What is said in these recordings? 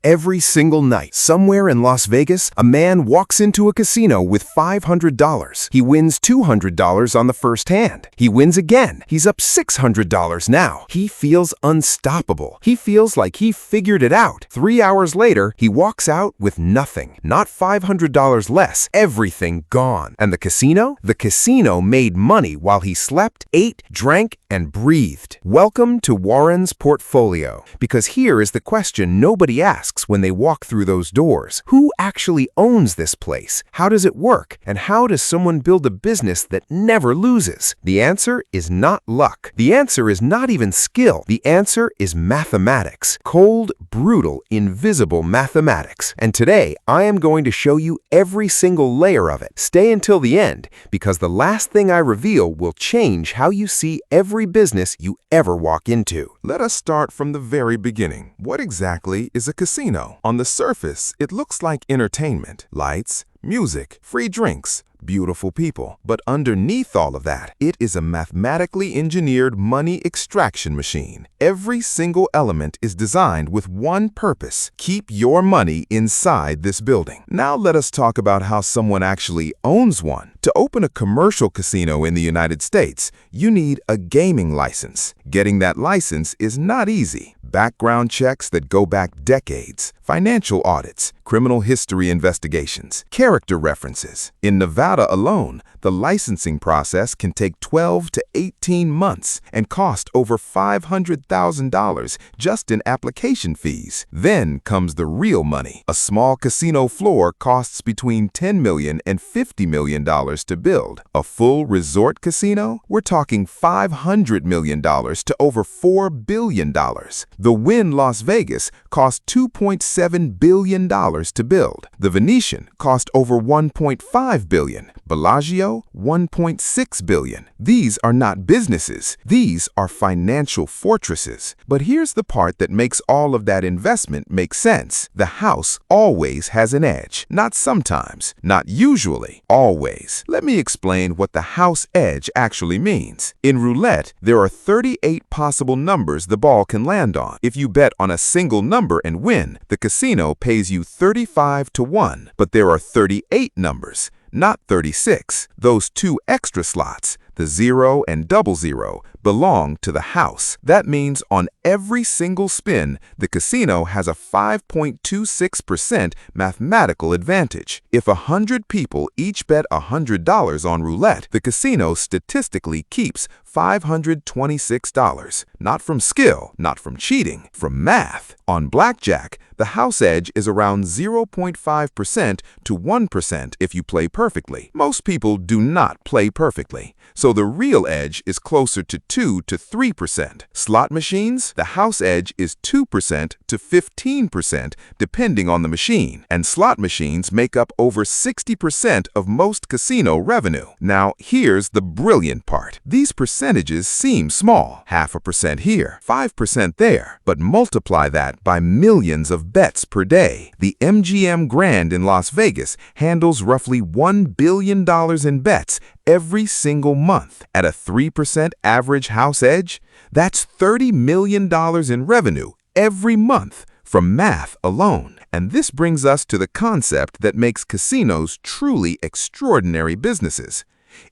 Every single night, somewhere in Las Vegas, a man walks into a casino with $500. He wins $200 on the first hand. He wins again. He's up $600 now. He feels unstoppable. He feels like he figured it out. 3 hours later, he walks out with nothing. Not $500 less. Everything gone. And the casino? The casino made money while he slept, ate, drank, and breathed. Welcome to Warren's portfolio. Because here is the question nobody asks when they walk through those doors. Who actually owns this place? How does it work? And how does someone build a business that never loses? The answer is not luck. The answer is not even skill. The answer is mathematics. Cold, brutal, invisible mathematics. And today, I am going to show you every single layer of it. Stay until the end, because the last thing I reveal will change how you see every business you ever walk into. Let us start from the very beginning. What exactly is a casino? On the surface, it looks like entertainment, lights, music, free drinks, beautiful people. But underneath all of that, it is a mathematically engineered money extraction machine. Every single element is designed with one purpose: keep your money inside this building. Now let us talk about how someone actually owns one. To open a commercial casino in the United States, you need a gaming license. Getting that license is not easy. Background checks that go back decades, financial audits, criminal history investigations, character references. In Nevada alone, the licensing process can take 12 to 18 months and cost over $500,000 just in application fees. Then comes the real money. A small casino floor costs between $10 million and $50 million to build. A full resort casino? We're talking $500 million to over $4 billion. The Wynn Las Vegas cost $2.7 billion to build. The Venetian cost over $1.5 billion. Bellagio, $1.6 billion. These are not businesses. These are financial fortresses. But here's the part that makes all of that investment make sense. The house always has an edge. Not sometimes, not usually, always. Let me explain what the house edge actually means. In roulette, there are 38 possible numbers the ball can land on. If you bet on a single number and win, the casino pays you 35 to 1. But there are 38 numbers, not 36. Those two extra slots, the 0 and 00, belong to the house. That means on every single spin, the casino has a 5.26% mathematical advantage. If 100 people each bet $100 on roulette, the casino statistically keeps $526. Not from skill, not from cheating, from math. On blackjack, the house edge is around 0.5% to 1% if you play perfectly. Most people do not play perfectly, so the real edge is closer to 2 to 3%. Slot machines, the house edge is 2% to 15% depending on the machine, and slot machines make up over 60% of most casino revenue. Now, here's the brilliant part. These percentages seem small, 0.5% here, 5% there, but multiply that by millions of bets per day. The MGM Grand in Las Vegas handles roughly $1 billion in bets every single month. At a 3% average house edge, that's $30 million in revenue every month from math alone. And this brings us to the concept that makes casinos truly extraordinary businesses.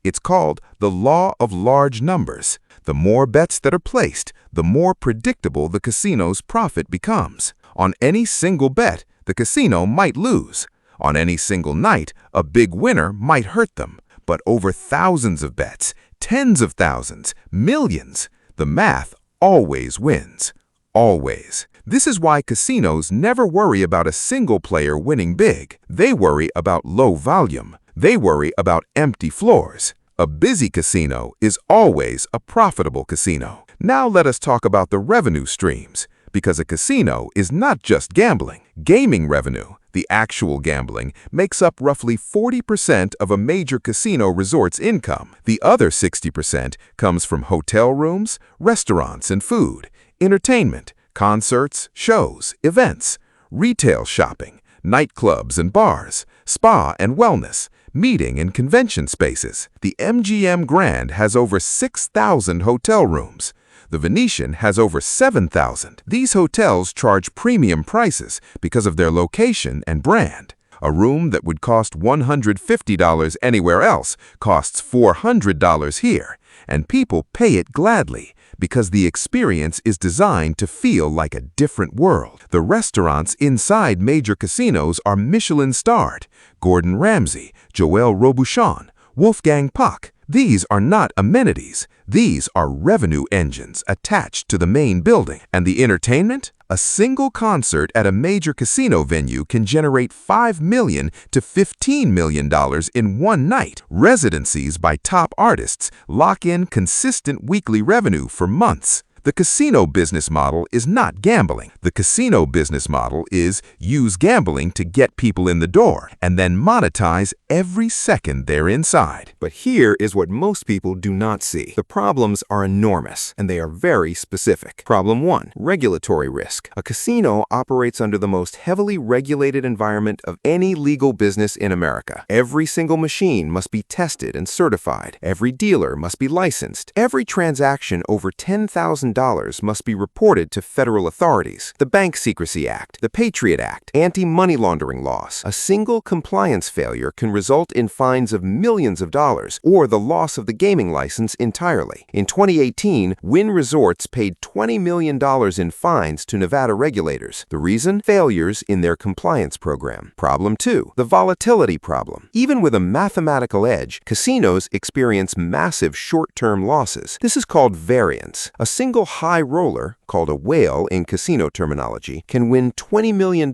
It's called the law of large numbers. The more bets that are placed, the more predictable the casino's profit becomes. On any single bet, the casino might lose. On any single night, a big winner might hurt them. But over thousands of bets, tens of thousands, millions, the math always wins. Always. This is why casinos never worry about a single player winning big. They worry about low volume. They worry about empty floors. A busy casino is always a profitable casino. Now let us talk about the revenue streams, because a casino is not just gambling. Gaming revenue, the actual gambling, makes up roughly 40% of a major casino resort's income. The other 60% comes from hotel rooms, restaurants and food, entertainment, concerts, shows, events, retail shopping, nightclubs and bars, spa and wellness, meeting and convention spaces. The MGM Grand has over 6,000 hotel rooms. The Venetian has over 7,000. These hotels charge premium prices because of their location and brand. A room that would cost $150 anywhere else costs $400 here, and people pay it gladly because the experience is designed to feel like a different world. The restaurants inside major casinos are Michelin-starred: Gordon Ramsay, Joël Robuchon, Wolfgang Puck. These are not amenities. These are revenue engines attached to the main building. And the entertainment? A single concert at a major casino venue can generate $5 million to $15 million in one night. Residencies by top artists lock in consistent weekly revenue for months. The casino business model is not gambling. The casino business model is use gambling to get people in the door and then monetize every second they're inside. But here is what most people do not see. The problems are enormous, and they are very specific. Problem 1. Regulatory risk. A casino operates under the most heavily regulated environment of any legal business in America. Every single machine must be tested and certified. Every dealer must be licensed. Every transaction over $10,000 must be reported to federal authorities. The Bank Secrecy Act, the Patriot Act, anti-money laundering laws. A single compliance failure can result in fines of millions of dollars or the loss of the gaming license entirely. In 2018, Wynn Resorts paid $20 million in fines to Nevada regulators. The reason? Failures in their compliance program. Problem 2. The volatility problem. Even with a mathematical edge, casinos experience massive short-term losses. This is called variance. A single high roller, called a whale in casino terminology, can win $20 million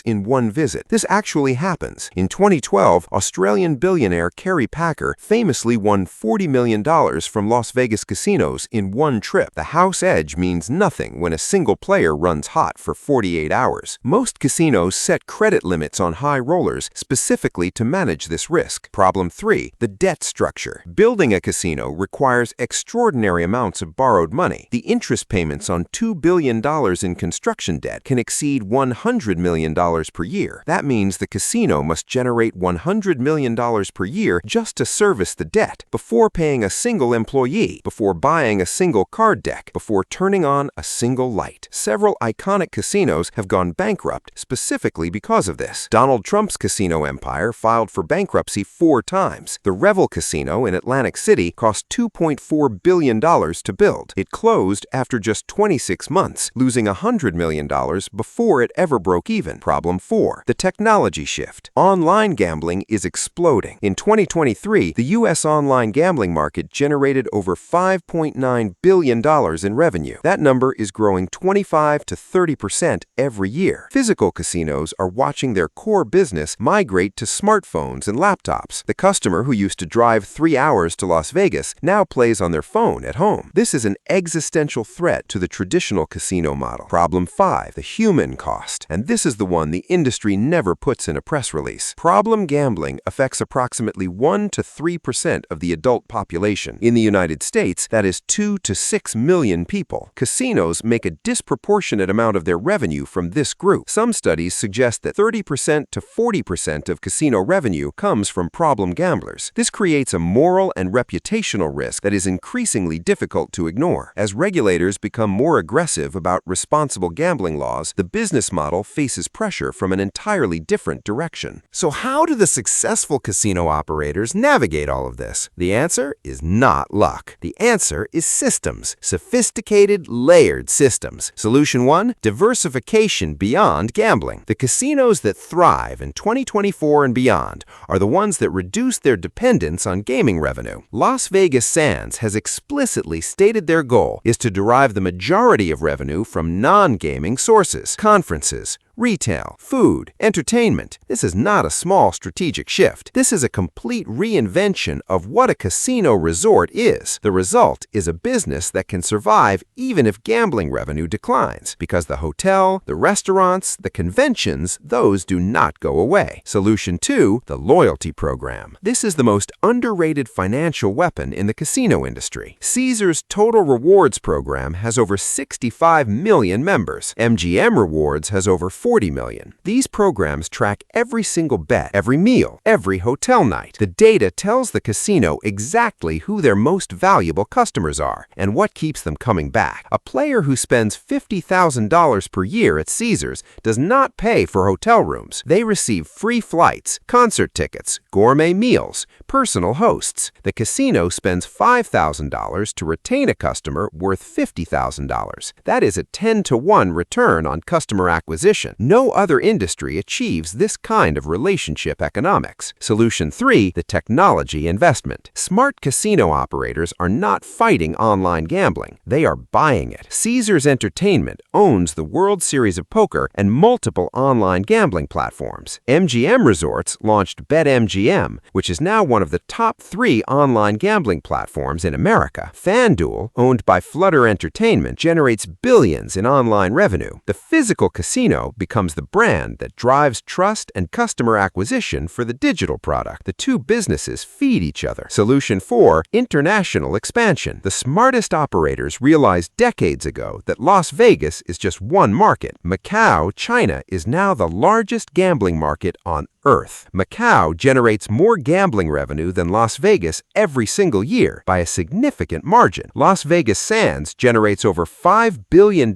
in one visit. This actually happens. In 2012, Australian billionaire Kerry Packer famously won $40 million from Las Vegas casinos in one trip. The house edge means nothing when a single player runs hot for 48 hours. Most casinos set credit limits on high rollers specifically to manage this risk. Problem 3. The debt structure. Building a casino requires extraordinary amounts of borrowed money. The interest payments on $2 billion in construction debt can exceed $100 million per year. That means the casino must generate $100 million per year just to service the debt, before paying a single employee, before buying a single card deck, before turning on a single light. Several iconic casinos have gone bankrupt specifically because of this. Donald Trump's casino empire filed for bankruptcy 4 times. The Revel Casino in Atlantic City cost $2.4 billion to build. It closed after just 26 months, losing $100 million before it ever broke even. Problem 4. The technology shift. Online gambling is exploding. In 2023, the U.S. online gambling market generated over $5.9 billion in revenue. That number is growing 25 to 30% every year. Physical casinos are watching their core business migrate to smartphones and laptops. The customer who used to drive 3 hours to Las Vegas now plays on their phone at home. This is an existential threat to the traditional casino model. Problem 5. The human cost. And this is the one the industry never puts in a press release. Problem gambling affects approximately 1 to 3% of the adult population. In the United States, that is 2 to 6 million people. Casinos make a disproportionate amount of their revenue from this group. Some studies suggest that 30% to 40% of casino revenue comes from problem gamblers. This creates a moral and reputational risk that is increasingly difficult to ignore. As regulators become more aggressive about responsible gambling laws, the business model faces pressure from an entirely different direction. So how do the successful casino operators navigate all of this? The answer is not luck. The answer is systems. Sophisticated, layered systems. Solution 1. Diversification beyond gambling. The casinos that thrive in 2024 and beyond are the ones that reduce their dependence on gaming revenue. Las Vegas Sands has explicitly stated their goal is to derive the majority of revenue from non-gaming sources: conferences, retail, food, entertainment. This is not a small strategic shift. This is a complete reinvention of what a casino resort is. The result is a business that can survive even if gambling revenue declines, because the hotel, the restaurants, the conventions, those do not go away. Solution 2, the loyalty program. This is the most underrated financial weapon in the casino industry. Caesars Total Rewards program has over 65 million members. MGM Rewards has over 40 million. These programs track every single bet, every meal, every hotel night. The data tells the casino exactly who their most valuable customers are and what keeps them coming back. A player who spends $50,000 per year at Caesars does not pay for hotel rooms. They receive free flights, concert tickets, gourmet meals, personal hosts. The casino spends $5,000 to retain a customer worth $50,000. That is a 10-to-1 return on customer acquisition. No other industry achieves this kind of relationship economics. Solution 3, the technology investment. Smart casino operators are not fighting online gambling. They are buying it. Caesars Entertainment owns the World Series of Poker and multiple online gambling platforms. MGM Resorts launched BetMGM, which is now one of the top 3 online gambling platforms in America. FanDuel, owned by Flutter Entertainment, generates billions in online revenue. The physical casino becomes the brand that drives trust and customer acquisition for the digital product. The two businesses feed each other. Solution 4, international expansion. The smartest operators realized decades ago that Las Vegas is just one market. Macau, China, is now the largest gambling market on Earth. Macau generates more gambling revenue than Las Vegas every single year by a significant margin. Las Vegas Sands generates over $5 billion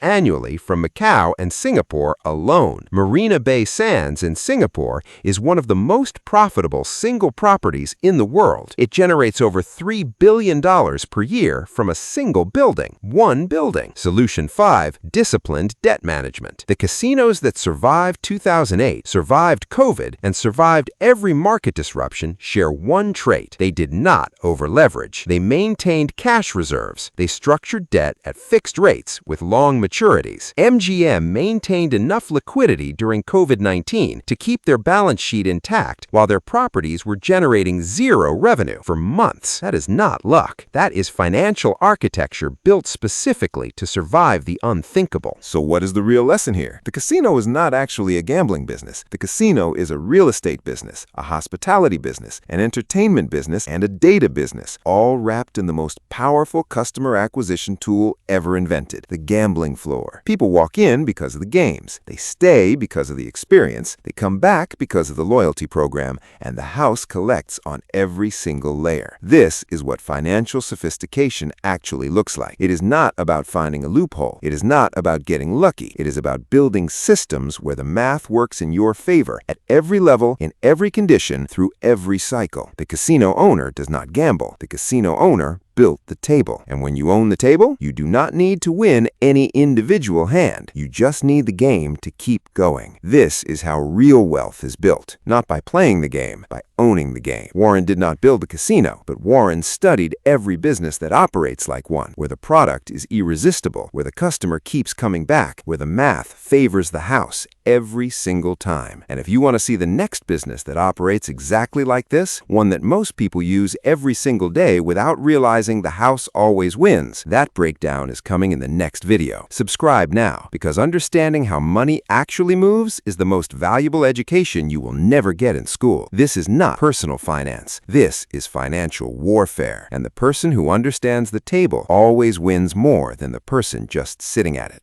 annually from Macau and Singapore alone. Marina Bay Sands in Singapore is one of the most profitable single properties in the world. It generates over $3 billion per year from a single building. One building. Solution 5, disciplined debt management. The casinos that survived 2008, survived COVID, and survived every market disruption share one trait. They did not over-leverage. They maintained cash reserves. They structured debt at fixed rates with long maturities. MGM maintained enough liquidity during COVID-19 to keep their balance sheet intact while their properties were generating zero revenue for months. That is not luck. That is financial architecture built specifically to survive the unthinkable. So what is the real lesson here? The casino is not actually a gambling business. The casino is a real estate business, a hospitality business, an entertainment business, and a data business, all wrapped in the most powerful customer acquisition tool ever invented, the gambling floor. People walk in because of the games. They stay because of the experience. They come back because of the loyalty program, and the house collects on every single layer. This is what financial sophistication actually looks like. It is not about finding a loophole. It is not about getting lucky. It is about building systems where the math works in your favor at every level, in every condition, through every cycle. The casino owner does not gamble. The casino owner built the table. And when you own the table, you do not need to win any individual hand. You just need the game to keep going. This is how real wealth is built. Not by playing the game, by owning the game. Warren did not build a casino, but Warren studied every business that operates like one, where the product is irresistible, where the customer keeps coming back, where the math favors the house every single time. And if you want to see the next business that operates exactly like this, one that most people use every single day without realizing the house always wins, that breakdown is coming in the next video. Subscribe now, because understanding how money actually moves is the most valuable education you will never get in school. This is not personal finance. This is financial warfare. And the person who understands the table always wins more than the person just sitting at it.